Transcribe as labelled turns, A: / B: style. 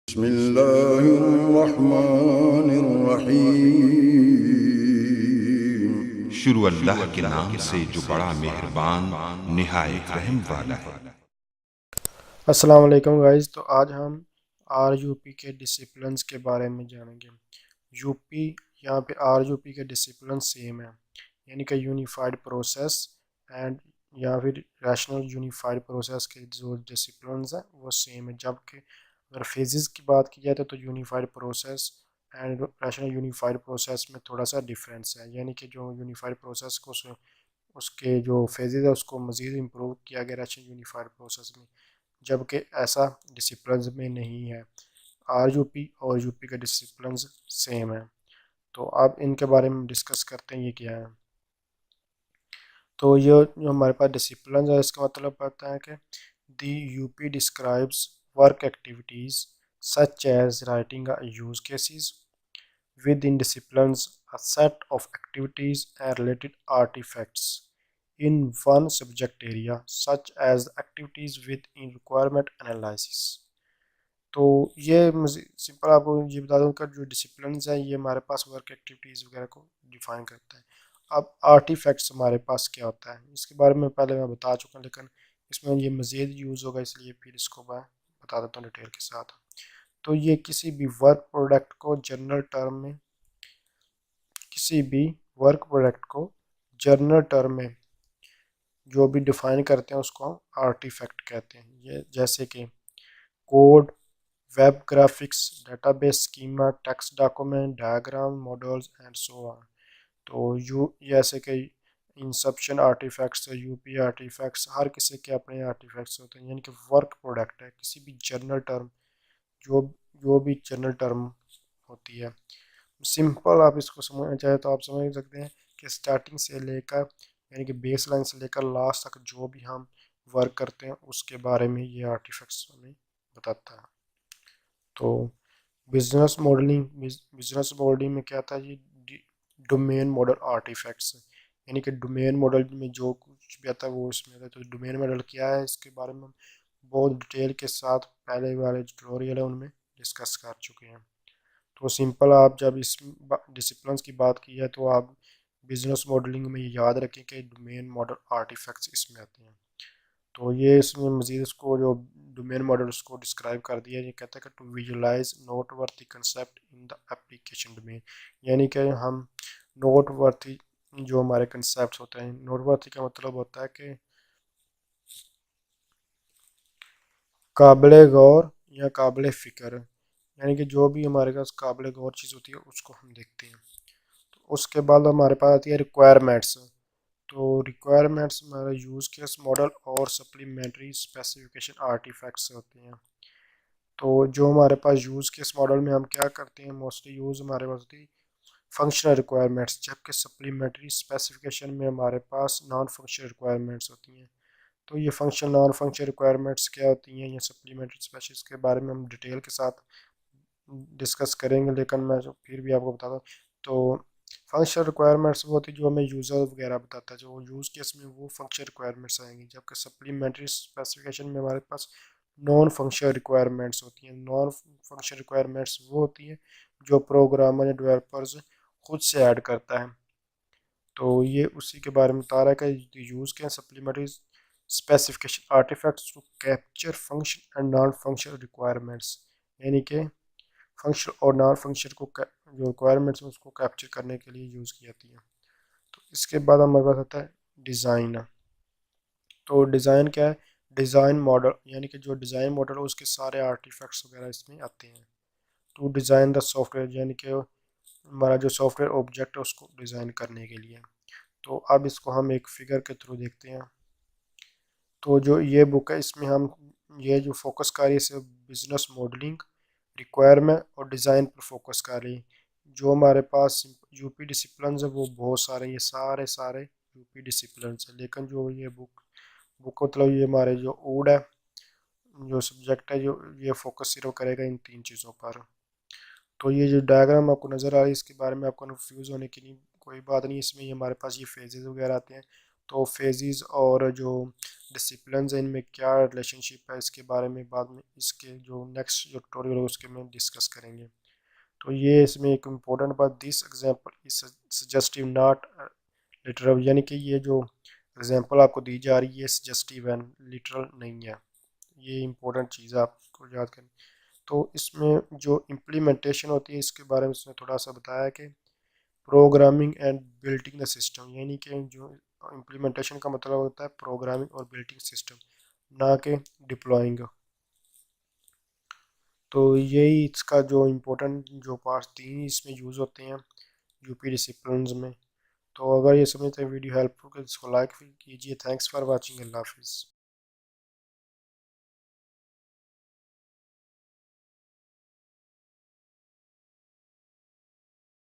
A: बिस्मिल्लाहिर्रहमानिर्रहीम। शुरू अल्लाह के नाम से जो बड़ा मेहरबान निहायत रहम वाला है।
B: अस्सलाम वालेकुम गाइस। तो आज हम आर के डिसिप्लिन्स के बारे में जानेंगे। यूपी यहाँ पे आर के डिसिप्लिन सेम है, यानी कि यूनिफाइड प्रोसेस एंड या फिर रैशनल यूनिफाइड प्रोसेस के जो डिसिप्लिन्स हैं वो सेम है। जबकि अगर फेजेस की बात की जाए तो unified process and rational unified process में थोड़ा सा डिफरेंस है, यानी कि जो यूनिफाइड प्रोसेस को उसके जो फेजेस है उसको मज़ीद इम्प्रूव किया गया रैशनल यूनिफाइड प्रोसेस में, जबकि ऐसा डिसिप्लिन में नहीं है। आर और यूपी के डिसिप्लिन सेम है। तो अब इनके बारे में डिस्कस करते हैं ये क्या है। तो ये जो हमारे पास डिसिप्लिन है इसका मतलब पता है कि the UP describes work activities such as writing use cases within disciplines a set of activities and related artifacts in one subject area such as activities within requirement analysis। तो ये सिंपल आपको ये बता दूं कि जो डिसिप्लिन है ये हमारे पास वर्क एक्टिविटीज़ वगैरह को डिफाइन करता है। अब आर्टिफैक्ट्स हमारे पास क्या होता है इसके बारे में पहले मैं बता चुका हूँ, लेकिन इसमें ये मज़ीद यूज़ होगा इसलिए फिर इसको मैं बता देता हूँ डिटेल के साथ। तो ये किसी भी वर्क प्रोडक्ट को जनरल टर्म में किसी भी वर्क प्रोडक्ट को जनरल टर्म में जो भी डिफाइन करते हैं उसको हम आर्टिफैक्ट कहते हैं। ये जैसे कि code, web graphics, database schema, text document, diagram, models and so on. तो यू जैसे कि इंसेप्शन आर्टिफैक्ट्स, यूपी आर्टिफैक्ट्स, हर किसी के अपने आर्टिफैक्ट्स होते हैं, यानी कि वर्क प्रोडक्ट है किसी भी जनरल टर्म जो जो भी जनरल टर्म होती है। सिंपल आप इसको समझना चाहे तो आप समझ सकते हैं कि स्टार्टिंग से लेकर यानी कि बेस लाइन से लेकर लास्ट तक जो भी हम वर्क करते हैं उसके बारे में ये आर्टिफैक्ट्स हमें बताता है। तो बिजनेस मॉडलिंग में क्या था ये डोमेन मॉडल आर्टिफैक्ट्स, यानी कि डोमेन मॉडल में जो कुछ भी आता है वो इसमें आता है। तो डोमेन मॉडल क्या है इसके बारे में हम बहुत डिटेल के साथ पहले वाले ट्यूटोरियल है उनमें डिस्कस कर चुके हैं। तो सिंपल आप जब इस डिसिप्लिन की बात की है तो आप बिजनेस मॉडलिंग में याद रखें कि डोमेन मॉडल आर्टिफैक्ट्स इसमें आते हैं। तो ये इसमें मज़ीद इसको जो डोमेन मॉडल उसको डिस्क्राइब कर दिया, ये कहता है कि to visualise noteworthy concept in the application domain, यानी कि हम नोट वर्थी जो हमारे कंसेप्ट होते हैं, नोट वर्थी का मतलब होता है कि काबिल गौर या काबिल फ़िक्र, यानी कि जो भी हमारे पास काबिल गौर चीज़ होती है उसको हम देखते हैं। तो उसके बाद हमारे पास आती है रिक्वायरमेंट्स। तो रिक्वायरमेंट्स हमारा यूज़ केस मॉडल और सप्लीमेंट्री स्पेसिफिकेशन आर्टिफैक्ट्स होते हैं। तो जो हमारे पास यूज़ केस मॉडल में हम क्या करते हैं मोस्टली यूज़ हमारे पास होती है फंक्शनल रिक्वायरमेंट्स, जबकि सप्लीमेंट्री स्पेसिफिकेशन में हमारे पास नॉन फंक्शनल रिक्वायरमेंट्स होती हैं। तो ये फंक्शनल नॉन फंक्शनल रिक्वायरमेंट्स क्या होती हैं या सप्लीमेंट्री स्पेसिस के बारे में हम डिटेल के साथ डिस्कस करेंगे, लेकिन मैं फिर भी आपको बताता हूँ। तो फंक्शनल रिक्वायरमेंट्स वो होती है जो हमें यूज़र वगैरह बताता है, जो यूज़ केस में वो फंक्शनल रिक्वायरमेंट्स आएंगी, जबकि सप्लीमेंट्री स्पेसिफिकेशन में हमारे पास नॉन फंक्शनल रिक्वायरमेंट्स होती हैं। नॉन फंक्शनल रिक्वायरमेंट्स वो होती हैं जो प्रोग्रामर या डेवलपर्स खुद से ऐड करता है। तो ये उसी के बारे में बता रहा है कि यूज़ के supplementary specification artefacts to capture function and non functional requirements, यानी कि फंक्शन और नॉन फंक्शन को जो रिक्वायरमेंट्स हैं उसको कैप्चर करने के लिए यूज़ की जाती है। तो इसके बाद हमारे पास आता है डिज़ाइन। तो डिज़ाइन क्या है, डिज़ाइन मॉडल, यानी कि जो डिज़ाइन मॉडल है उसके सारे आर्टिफैक्ट्स वगैरह इसमें आते हैं। टू डिज़ाइन द सॉफ्टवेयर, यानी कि हमारा जो सॉफ्टवेयर ऑब्जेक्ट है उसको डिज़ाइन करने के लिए। तो अब इसको हम एक फिगर के थ्रू देखते हैं। तो जो ये बुक है इसमें हम ये जो फोकस कर रही है इसे बिजनेस मॉडलिंग, रिक्वायरमेंट और डिज़ाइन पर फोकस कर रही है। जो हमारे पास यूपी डिसिप्लिन है वो बहुत सारे, ये सारे सारे यूपी डिसिप्लिन है, लेकिन जो ये बुक मतलब ये हमारे जो ओड है जो सब्जेक्ट है जो ये फोकस सिर्फ करेगा इन तीन चीज़ों पर। तो ये जो डायग्राम आपको नज़र आ रही है इसके बारे में आपको कन्फ्यूज़ होने की नहीं कोई बात नहीं, इसमें ये हमारे पास ये फेजेस वगैरह आते हैं। तो फेजेस और जो डिसिप्लिन्स हैं इनमें क्या रिलेशनशिप है इसके बारे में बाद में इसके जो नेक्स्ट जो ट्यूटोरियल है उसके में डिस्कस करेंगे। तो ये इसमें एक इम्पोर्टेंट बात, this example is suggestive not literal, यानी कि ये जो एग्जांपल आपको दी जा रही है सजेस्टिव एंड लिटरल नहीं है। ये इम्पोर्टेंट चीज़ है आपको याद करनी। तो इसमें जो इम्प्लीमेंटेशन होती है इसके बारे में इसने थोड़ा सा बताया कि programming and building the system, यानी कि जो इम्प्लीमेंटेशन का मतलब होता है प्रोग्रामिंग और बिल्डिंग सिस्टम, ना कि डिप्लॉइंग। तो यही इसका जो इम्पोर्टेंट जो पार्ट्स तीन इसमें यूज़ होते हैं यूपी डिसिप्लिन्स में। तो अगर ये समझते हैं वीडियो हेल्पफुल तो इसको लाइक कीजिए। Thanks for watching. अल्लाह हाफिज़।